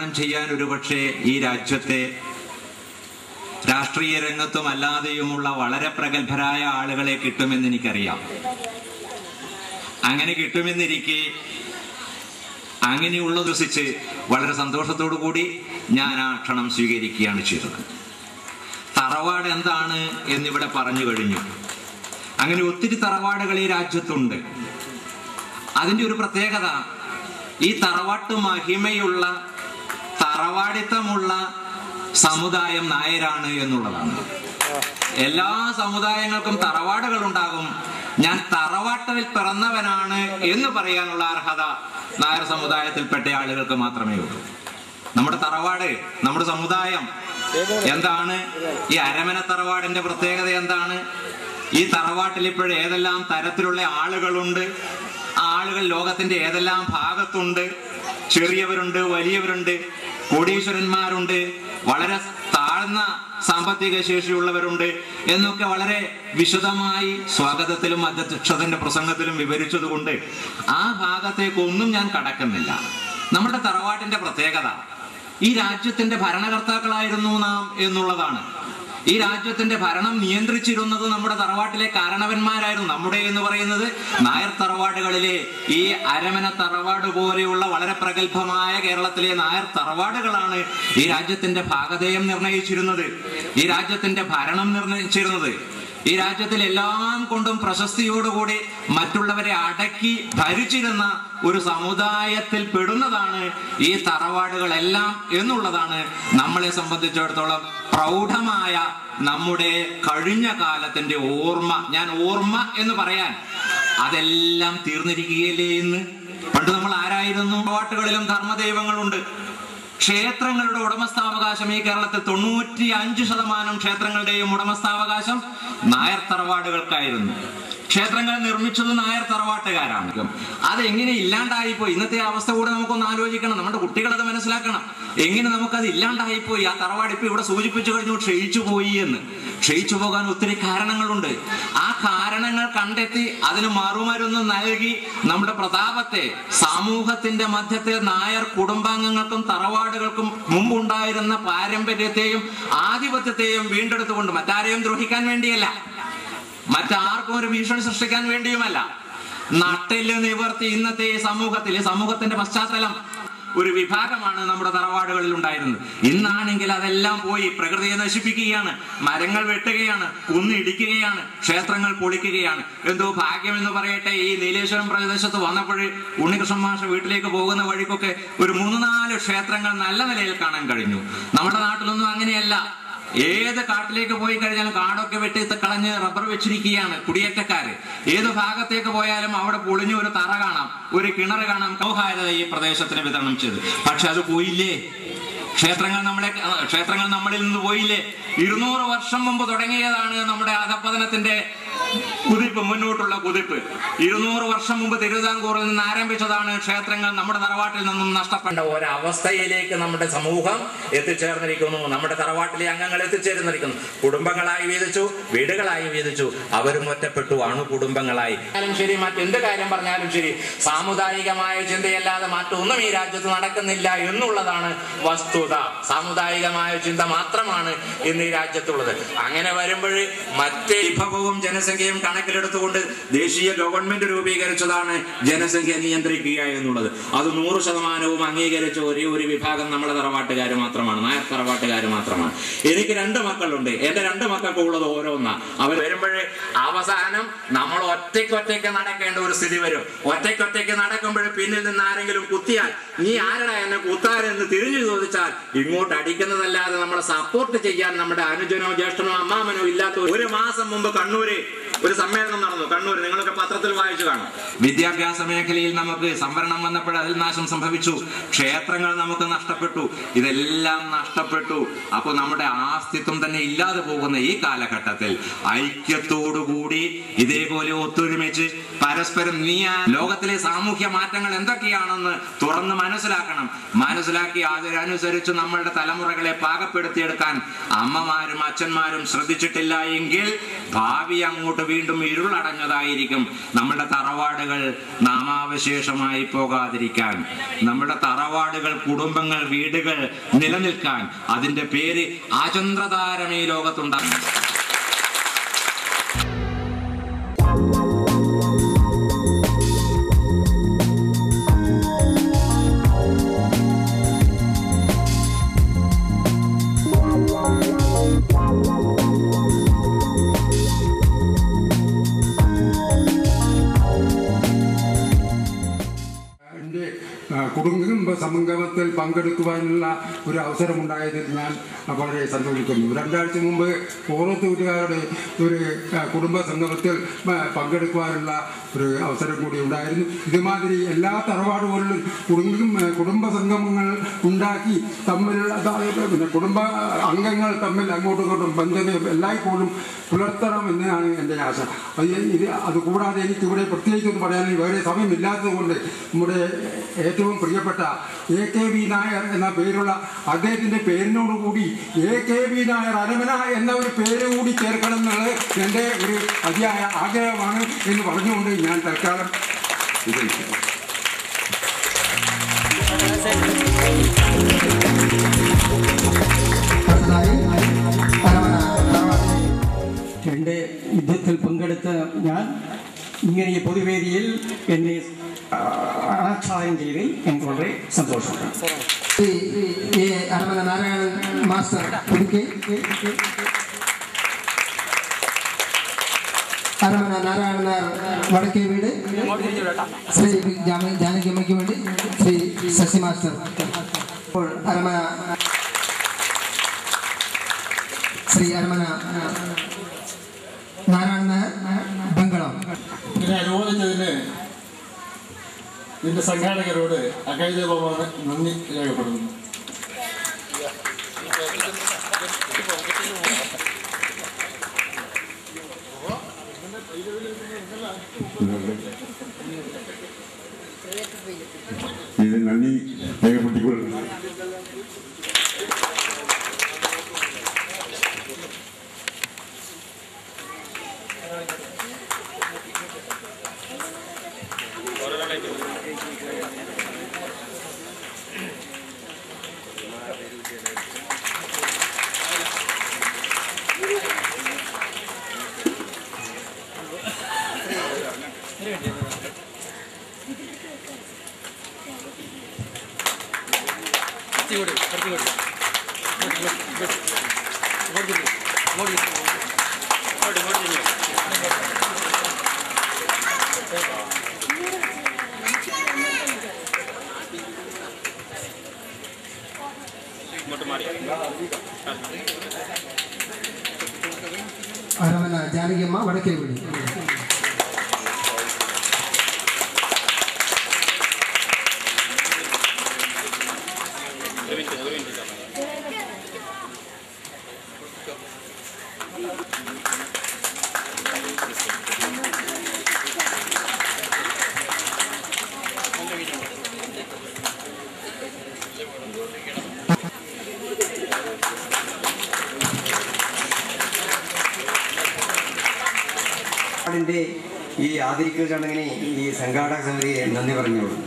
ഉദ്ഘാടനം ചെയ്യാൻ ഒരുപക്ഷെ ഈ രാജ്യത്തെ രാഷ്ട്രീയ രംഗത്തും അല്ലാതെയുമുള്ള വളരെ പ്രഗത്ഭരായ ആളുകളെ കിട്ടുമെന്ന് എനിക്കറിയാം. അങ്ങനെ കിട്ടുമെന്നിരിക്കെ അങ്ങനെയുള്ളത് വിശ്വസിച്ച് വളരെ സന്തോഷത്തോടു കൂടി ഞാൻ ആ ക്ഷണം സ്വീകരിക്കുകയാണ് ചെയ്തത്. തറവാട് എന്താണ് എന്നിവിടെ പറഞ്ഞു കഴിഞ്ഞു. അങ്ങനെ ഒത്തിരി തറവാടുകൾ ഈ രാജ്യത്തുണ്ട്. അതിൻ്റെ ഒരു പ്രത്യേകത ഈ തറവാട്ട് മഹിമയുള്ള തറവാടിത്തമുള്ള സമുദായം നായരാണ് എന്നുള്ളതാണ്. എല്ലാ സമുദായങ്ങൾക്കും തറവാടുകൾ ഉണ്ടാകും. ഞാൻ തറവാട്ടിൽ പിറന്നവനാണ് എന്ന് പറയാനുള്ള അർഹത നായർ സമുദായത്തിൽപ്പെട്ട ആളുകൾക്ക് മാത്രമേ ഉള്ളൂ. നമ്മുടെ തറവാട്, നമ്മുടെ സമുദായം എന്താണ്? ഈ അരമന തറവാടിന്റെ പ്രത്യേകത എന്താണ്? ഈ തറവാട്ടിൽ ഇപ്പോഴും ഏതെല്ലാം തരത്തിലുള്ള ആളുകളുണ്ട്, ആളുകൾ ലോകത്തിന്റെ ഏതെല്ലാം ഭാഗത്തുണ്ട്. ചെറിയവരുണ്ട്, വലിയവരുണ്ട്, കോടീശ്വരന്മാരുണ്ട്, വളരെ താഴ്ന്ന സാമ്പത്തിക ശേഷിയുള്ളവരുണ്ട് എന്നൊക്കെ വളരെ വിശദമായി സ്വാഗതത്തിലും അധ്യക്ഷതന്റെ പ്രസംഗത്തിലും വിവരിച്ചതുകൊണ്ട് ആ ഭാഗത്തേക്കൊന്നും ഞാൻ കടക്കുന്നില്ല. നമ്മുടെ തറവാട്ടിന്റെ പ്രത്യേകത ഈ രാജ്യത്തിന്റെ ഭരണകർത്താക്കളായിരുന്നു നാം എന്നുള്ളതാണ്. ഈ രാജ്യത്തിന്റെ ഭരണം നിയന്ത്രിച്ചിരുന്നത് നമ്മുടെ തറവാട്ടിലെ കാരണവന്മാരായിരുന്നു. നമ്മുടെ എന്ന് പറയുന്നത് നായർ തറവാടുകളിലെ ഈ അരമന തറവാട് പോലെയുള്ള വളരെ പ്രഗത്ഭമായ കേരളത്തിലെ നായർ തറവാടുകളാണ് ഈ രാജ്യത്തിന്റെ ഭാഗധേയം നിർണയിച്ചിരുന്നത്, ഈ രാജ്യത്തിന്റെ ഭരണം നിർണയിച്ചിരുന്നത്. ഈ രാജ്യത്തിൽ എല്ലാം കൊണ്ടും പ്രശസ്തിയോടുകൂടി മറ്റുള്ളവരെ അടക്കി ഭരിച്ചിരുന്ന ഒരു സമുദായത്തിൽ പെടുന്നതാണ് ഈ തറവാടുകളെല്ലാം എന്നുള്ളതാണ് നമ്മളെ സംബന്ധിച്ചിടത്തോളം പ്രൗഢമായ നമ്മുടെ കഴിഞ്ഞ കാലത്തിന്റെ ഓർമ്മ. ഞാൻ ഓർമ്മ എന്ന് പറയാൻ അതെല്ലാം തീർന്നിരിക്കുകയല്ലേ ഇന്ന്. പണ്ട് നമ്മൾ ആരായിരുന്നു? തറവാട്ടുകളിലും ധർമ്മദൈവങ്ങളുണ്ട്. ക്ഷേത്രങ്ങളുടെ ഉടമസ്ഥാവകാശം ഈ കേരളത്തിൽ 95% ക്ഷേത്രങ്ങളുടെയും ഉടമസ്ഥാവകാശം നായർ തറവാടുകൾക്കായിരുന്നു. ക്ഷേത്രങ്ങൾ നിർമ്മിച്ചത് നായർ തറവാട്ടുകാരാണ്. അതെങ്ങനെ ഇല്ലാണ്ടായിപ്പോയി? ഇന്നത്തെ അവസ്ഥ കൂടെ നമുക്കൊന്ന് ആലോചിക്കണം. നമ്മുടെ കുട്ടികളത് മനസ്സിലാക്കണം. എങ്ങനെ നമുക്കത് ഇല്ലാണ്ടായിപ്പോയി? ആ തറവാട് ഇപ്പൊ ഇവിടെ സൂചിപ്പിച്ചു കഴിഞ്ഞു ക്ഷയിച്ചു പോയി എന്ന്. ക്ഷയിച്ചു പോകാൻ ഒത്തിരി കാരണങ്ങളുണ്ട്. ആ കാരണങ്ങൾ കണ്ടെത്തി അതിന് മറുമരുന്ന് നൽകി നമ്മുടെ പ്രതാപത്തെ, സമൂഹത്തിന്റെ മധ്യത്തെ നായർ കുടുംബാംഗങ്ങൾക്കും തറവാടുകൾക്കും മുമ്പുണ്ടായിരുന്ന പാരമ്പര്യത്തെയും ആധിപത്യത്തെയും വീണ്ടെടുത്തുകൊണ്ട്, മറ്റാരെയും ദ്രോഹിക്കാൻ വേണ്ടിയല്ല, മറ്റാർക്കും ഒരു ഭീഷണി സൃഷ്ടിക്കാൻ വേണ്ടിയുമല്ല, നട്ടില് നിവർത്തി ഇന്നത്തെ സമൂഹത്തിന്റെ പശ്ചാത്തലം ഒരു വിഭാഗമാണ് നമ്മുടെ തറവാടുകളിൽ ഉണ്ടായിരുന്നത്. ഇന്നാണെങ്കിൽ അതെല്ലാം പോയി. പ്രകൃതിയെ നശിപ്പിക്കുകയാണ്, മരങ്ങൾ വെട്ടുകയാണ്, കുന്നിടിക്കുകയാണ്, ക്ഷേത്രങ്ങൾ പൊളിക്കുകയാണ്. എന്തോ ഭാഗ്യം എന്ന് പറയട്ടെ, ഈ നീലേശ്വരം പ്രദേശത്ത് വന്നപ്പോൾ ഉണ്ണികൃഷ്ണൻ മാഷ വീട്ടിലേക്ക് പോകുന്ന വഴിക്കൊക്കെ ഒരു 3-4 ക്ഷേത്രങ്ങൾ നല്ല നിലയിൽ കാണാൻ കഴിഞ്ഞു. നമ്മുടെ നാട്ടിലൊന്നും അങ്ങനെയല്ല. ഏത് കാട്ടിലേക്ക് പോയി കഴിഞ്ഞാലും കാടൊക്കെ വെട്ടി കളഞ്ഞ് റബ്ബർ വെച്ചിരിക്കുകയാണ് കുടിയേറ്റക്കാര്. ഏത് ഭാഗത്തേക്ക് പോയാലും അവിടെ പൊളിഞ്ഞ ഒരു തറ കാണാം, ഒരു കിണർ കാണാം. സൗഹാർദ്ദത ഈ പ്രദേശത്തിന് വിതരണം ചെയ്ത്. പക്ഷെ അത് പോയില്ലേ? ക്ഷേത്രങ്ങൾ നമ്മളിൽ നിന്ന് പോയില്ലേ? 200 വർഷം മുമ്പ് തുടങ്ങിയതാണ് നമ്മുടെ അധപ്പതനത്തിന്റെ കുതിപ്പ്, മുന്നോട്ടുള്ള കുതിപ്പ്. 200 വർഷം മുമ്പ് തിരുവിതാംകൂറിൽ നിന്ന് ആരംഭിച്ചതാണ് ക്ഷേത്രങ്ങൾ നമ്മുടെ തറവാട്ടിൽ നിന്നും നഷ്ടപ്പെട്ട ഒരവസ്ഥയിലേക്ക് നമ്മുടെ സമൂഹം എത്തിച്ചേർന്നിരിക്കുന്നു. നമ്മുടെ തറവാട്ടിലെ അംഗങ്ങൾ എത്തിച്ചേർന്നിരിക്കുന്നു. കുടുംബങ്ങളായി വീതിച്ചു, വീടുകളായി വീതിച്ചു, അവരും ഒറ്റപ്പെട്ടു, അണുകുടുംബങ്ങളായി. ശരി, മറ്റെന്ത് കാര്യം പറഞ്ഞാലും ശരി, സാമുദായികമായ ചിന്തയല്ലാതെ മറ്റൊന്നും ഈ രാജ്യത്ത് നടക്കുന്നില്ല എന്നുള്ളതാണ് വസ്തുത. സാമുദായികമായ ചിന്ത മാത്രമാണ് ഇന്ന് ഈ രാജ്യത്തുള്ളത്. അങ്ങനെ വരുമ്പോൾ മറ്റേ വിഭവവും ജനസംഖ്യയും കണക്കിലെടുത്തുകൊണ്ട് ദേശീയ ഗവൺമെന്റ് രൂപീകരിച്ചതാണ് ജനസംഖ്യ നിയന്ത്രിക്കുക എന്നുള്ളത്. അത് 100% അംഗീകരിച്ച ഒരേ ഒരു വിഭാഗം നമ്മുടെ തറവാട്ടുകാർ മാത്രമാണ്, നായർ തറവാട്ടുകാർ മാത്രമാണ്. എനിക്ക് 2 മക്കളുണ്ട്. എന്റെ 2 മക്കൾക്ക് ഉള്ളത് ഓരോന്നാ. അവർ വരുമ്പോഴേ അവസാനം നമ്മൾ ഒറ്റയ്ക്കൊറ്റയ്ക്ക് നടക്കേണ്ട ഒരു സ്ഥിതി വരും. ഒറ്റയ്ക്കൊറ്റയ്ക്ക് നടക്കുമ്പോൾ പിന്നിൽ നിന്ന് ആരെങ്കിലും കുത്തിയാൽ, നീ ആരടാ എന്നെ കുത്താരെന്ന് തിരിഞ്ഞു ചോദിച്ചാൽ ഇങ്ങോട്ട് അടിക്കുന്നതല്ലാതെ നമ്മളെ സപ്പോർട്ട് ചെയ്യാൻ നമ്മുടെ അനുജനോ ജ്യേഷ്ഠനോ അമ്മാമനോ ഇല്ലാത്ത 1 മാസം മുമ്പ് കണ്ണൂര് ഒരു സമ്മേളനം നടന്നു. കണ്ണൂർ നിങ്ങളൊക്കെ പത്രത്തിൽ വായിച്ചു കാണും. വിദ്യാഭ്യാസ മേഖലയിൽ നമുക്ക് സംവരണം വന്നപ്പോൾ അതിൽ നാശം സംഭവിച്ചു. ക്ഷേത്രങ്ങൾ നമുക്ക് നഷ്ടപ്പെട്ടു. ഇതെല്ലാം നഷ്ടപ്പെട്ടു. അപ്പോൾ നമ്മുടെ ആസ്തിത്വം തന്നെ ഇല്ലാതെ പോകുന്ന ഈ കാലഘട്ടത്തിൽ ഐക്യത്തോടുകൂടി ഇതേപോലെ ഒത്തൊരുമിച്ച് പരസ്പരം ലോകത്തിലെ സാമൂഹ്യ മാറ്റങ്ങൾ എന്തൊക്കെയാണെന്ന് തുറന്ന് മനസ്സിലാക്കണം. മനസ്സിലാക്കി അതിനനുസരിച്ച് നമ്മളുടെ തലമുറകളെ പാകപ്പെടുത്തിയെടുക്കാൻ അമ്മമാരും അച്ഛന്മാരും ശ്രദ്ധിച്ചിട്ടില്ല എങ്കിൽ ഭാവി അങ്ങോട്ട് വീണ്ടും ഇരുളടഞ്ഞതായിരിക്കും. നമ്മുടെ തറവാടുകൾ നാമാവശേഷമായി പോകാതിരിക്കാൻ, നമ്മുടെ തറവാടുകൾ, കുടുംബങ്ങൾ, വീടുകൾ നിലനിൽക്കാൻ, അതിന്റെ പേര് ആചന്ദ്രതാരം ഈ ലോകത്തുണ്ടാകും. കുടുംബ സംഗമത്തിൽ പങ്കെടുക്കുവാനുള്ള ഒരു അവസരമുണ്ടായതിൽ ഞാൻ വളരെ സന്തോഷിക്കുന്നു. 2 ആഴ്ച മുമ്പ് ഓരോത്തൂരുകാരുടെ ഒരു കുടുംബ സംഗമത്തിൽ പങ്കെടുക്കുവാനുള്ള ഒരു അവസരം കൂടി ഉണ്ടായിരുന്നു. ഇതുമാതിരി എല്ലാ തറവാടുകളിലും കുടുംബ സംഗമങ്ങൾ ഉണ്ടാക്കി തമ്മിലുള്ള കുടുംബ അംഗങ്ങൾ തമ്മിൽ അങ്ങോട്ടും ഇങ്ങോട്ടും ബന്ധം എല്ലായ്പ്പോഴും പുലർത്തണം എന്നാണ് എൻ്റെ ആശ. അതുകൂടാതെ എനിക്കിവിടെ പ്രത്യേകിച്ചൊന്നും പറയാൻ വേറെ സമയമില്ലാത്തത് കൊണ്ട് നമ്മുടെ ഏറ്റവും പ്രിയപ്പെട്ട AKB നായർ എന്ന പേരുള്ള അദ്ദേഹത്തിൻ്റെ പേരിനോടുകൂടി AKB നായർ അരമന എന്ന ഒരു പേര് കൂടി ചേർക്കണം എന്നുള്ളത് എൻ്റെ ഒരു അതിയായ ആഗ്രഹമാണ് എന്ന് പറഞ്ഞുകൊണ്ട് ഞാൻ തൽക്കാലം വിജയിക്കുന്നു. എൻ്റെ യുദ്ധത്തിൽ പങ്കെടുത്ത ഞാൻ ഇങ്ങനെ പൊതുവേദിയിൽ എന്നെ ആച്ഛാദനം ചെയ്തതിൽ എനിക്ക് വളരെ സന്തോഷമുണ്ട്. അരമന നാരായണൻ മാസ്റ്റർ അരമന നാരായണൻ വടക്കേ വീട് ശ്രീ ജാനകിയമ്മയ്ക്ക് വേണ്ടി ശ്രീ ശശി മാസ്റ്റർ. ഇപ്പോൾ അരമന ശ്രീ അരമന നാരായണൻ നായർ ബംഗളം. ഇതിനെ അനുമോദിച്ചതിന് ഇതിന്റെ സംഘാടകരോട് അകൈതവമാണ് നന്ദി രേഖപ്പെടുന്നു. ഇത് നന്ദി രേഖപ്പെടുത്തിക്കൊള്ളുന്നു. അരമന ജാനകിയമ്മ വടക്കേ വീട്. ഈ ആദരിക്കൽ ചടങ്ങിന് ഈ സംഘാടക സമിതിയെ നന്ദി പറഞ്ഞോളൂ.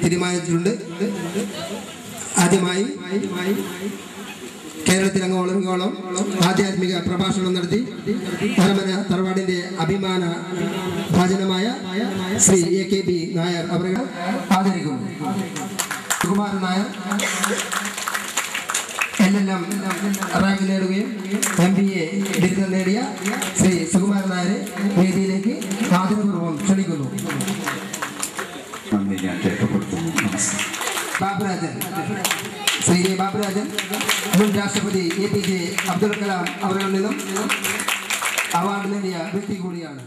തീരുമാനിച്ചിട്ടുണ്ട്. ആദ്യമായി കേരളത്തിലങ്ങോളം ആധ്യാത്മിക പ്രഭാഷണം നടത്തി അരമന തറവാടിന്റെ അഭിമാന ഭാജനമായ ശ്രീ AKB നായർ അവരെ ആദരിക്കുന്നു. സുകുമാരൻ നായർ LLM റാങ്ക് നേടുകയും MBA ബിരുദം നേടിയ ശ്രീ സുകുമാരൻ നായരെ വേദിയിലേക്ക് ആദരപൂർവ്വം ക്ഷണിക്കുന്നു. ബാബുരാജൻ, ശ്രീ ബാബുരാജൻ മുൻ രാഷ്ട്രപതി APJ അബ്ദുൽ കലാം അവരിൽ നിന്നും അവാർഡ് നേടിയ വ്യക്തി കൂടിയാണ്.